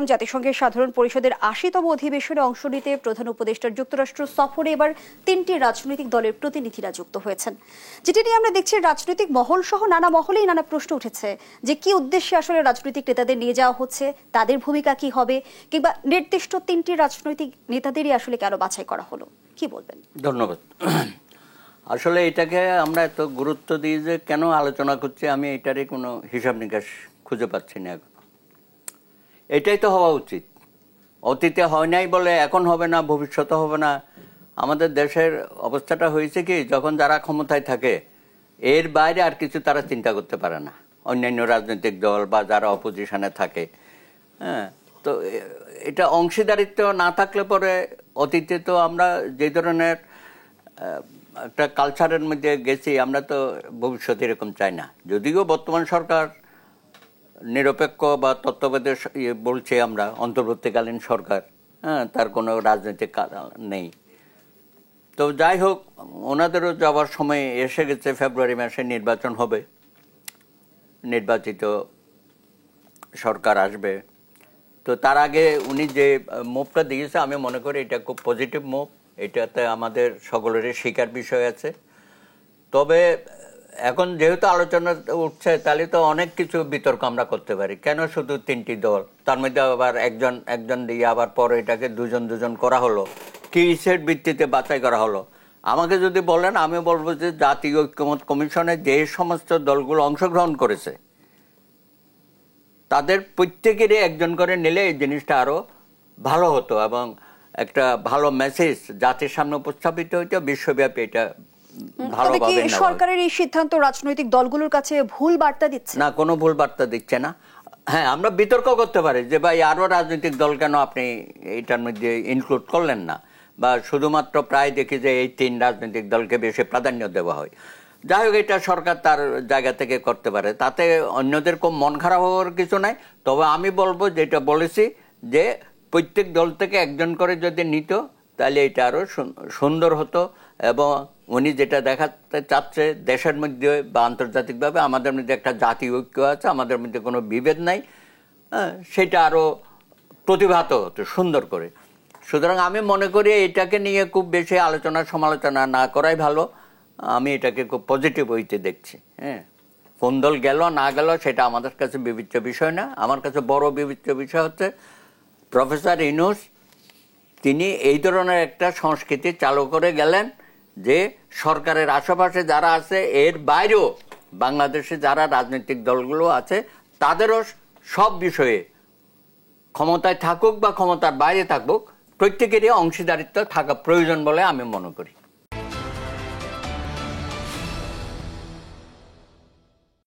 জাতিসংঘের সাধারণ পরিষদের ৮০তম অধিবেশনে অংশ নিতে প্রধান উপদেষ্টার যুক্তরাষ্ট্র সফরে এবার ৩টি রাজনৈতিক দলের প্রতিনিধিরা যুক্ত হয়েছেন, যেটি নিয়ে আমরা দেখছি রাজনৈতিক মহল সহ নানা মহলেই নানা প্রশ্ন উঠেছে যে কি উদ্দেশ্যে আসলে রাজনৈতিক নেতাদের নিয়ে যাওয়া হচ্ছে, তাদের ভূমিকা কি হবে, কিংবা নির্দিষ্ট 3টি রাজনৈতিক নেতাদেরই আসলে কেন বাছাই করা হলো, কি বলবেন? ধন্যবাদ। আসলে এটাকে আমরা এত গুরুত্ব দিই যে কেন আলোচনা করছি, আমি এটারই কোনো হিসাব নিকাশ খুঁজে পাচ্ছি না। এটাই তো হওয়া উচিত। অতীতে হয় নাই বলে এখন হবে না, ভবিষ্যতে হবে না। আমাদের দেশের অবস্থাটা হয়েছে কি, যখন যারা ক্ষমতায় থাকে এর বাইরে আর কিছু তারা চিন্তা করতে পারে না, অন্যান্য রাজনৈতিক দল বা যারা অপোজিশনে থাকে। হ্যাঁ, তো এটা অংশীদারিত্ব না থাকলে পরে অতীতে তো আমরা যে ধরনের একটা কালচারের মধ্যে গেছি, আমরা তো ভবিষ্যতে এরকম চাই না। যদিও বর্তমান সরকার নিরপেক্ষ বা তত্ত্বাবধায়ক বলছে আমরা, অন্তর্বর্তীকালীন সরকার, হ্যাঁ, তার কোনো রাজনৈতিক নেই। তো যাই হোক, ওনাদেরও যাওয়ার সময় এসে গেছে। ফেব্রুয়ারি মাসে নির্বাচন হবে, নির্বাচিত সরকার আসবে। তো তার আগে উনি যে মুভটা দিয়েছে, আমি মনে করি এটা খুব পজিটিভ মুভ। এটাতে আমাদের সকলেরই শিকার বিষয় আছে। তবে এখন যেহেতু আলোচনা উঠছে, তাহলে তো অনেক কিছু বিতর্ক আমরা করতে পারি। কেন শুধু 3টি দল, তার মধ্যে আবার একজন দিয়ে আবার পরে এটাকে দুজন করা হলো, কি ইসের ভিত্তিতে বাছাই করা হলো? আমাকে যদি বলেন, আমি বলবো যে জাতীয় ঐক্যমত্য কমিশনে যে সমস্ত দলগুলো অংশগ্রহণ করেছে তাদের প্রত্যেকেরই একজন করে নিলে এই জিনিসটা আরো ভালো হতো এবং একটা ভালো মেসেজ জাতির সামনে উপস্থাপিত হইতো, বিশ্বব্যাপী এটা ভালোভাবে। সরকারের এই সিদ্ধান্ত রাজনৈতিক দলগুলোর কাছে ভুল বার্তা দিচ্ছে না, কোনো ভুল বার্তা দিচ্ছে না। হ্যাঁ, আমরা বিতর্ক করতে পারি যে ভাই আরো রাজনৈতিক দল কেন আপনি এটার মধ্যে ইনক্লুড করলেন না, বা শুধুমাত্র প্রায় দেখি যে এই 3 রাজনৈতিক দলকে বেশি প্রাধান্য দেওয়া হয়। যাই হোক, এটা সরকার তার জায়গা থেকে করতে পারে, তাতে অন্যদের খুব মন খারাপ হওয়ার কিছু নাই। তবে আমি বলবো, যেটা বলেছি, যে প্রত্যেক দল থেকে একজন করে যদি নিত তাহলে এটা আরো সুন্দর হতো। এবং উনি যেটা দেখাতে চাচ্ছে, দেশের মধ্যে বা আন্তর্জাতিকভাবে আমাদের মধ্যে একটা জাতীয় ঐক্য আছে, আমাদের মধ্যে কোনো বিভেদ নাই, সেটা আরো প্রতিভাত হতো সুন্দর করে। সুতরাং আমি মনে করি এটাকে নিয়ে খুব বেশি আলোচনা সমালোচনা না করাই ভালো। আমি এটাকে খুব পজিটিভ হইতে দেখছি। হ্যাঁ, কোন দল গেল না গেল সেটা আমাদের কাছে বিবেচ্য বিষয় না। আমার কাছে বড় বিবেচ্য বিষয় হচ্ছে প্রফেসর ইউনূস, তিনি এই ধরনের একটা সংস্কৃতি চালু করে গেলেন যে সরকারের আশেপাশে যারা আছে, এর বাইরেও বাংলাদেশে যারা রাজনৈতিক দলগুলো আছে, তাদেরও সব বিষয়ে ক্ষমতায় থাকুক বা ক্ষমতার বাইরে থাকুক, প্রত্যেকেরই অংশীদারিত্ব থাকা প্রয়োজন বলে আমি মনে করি।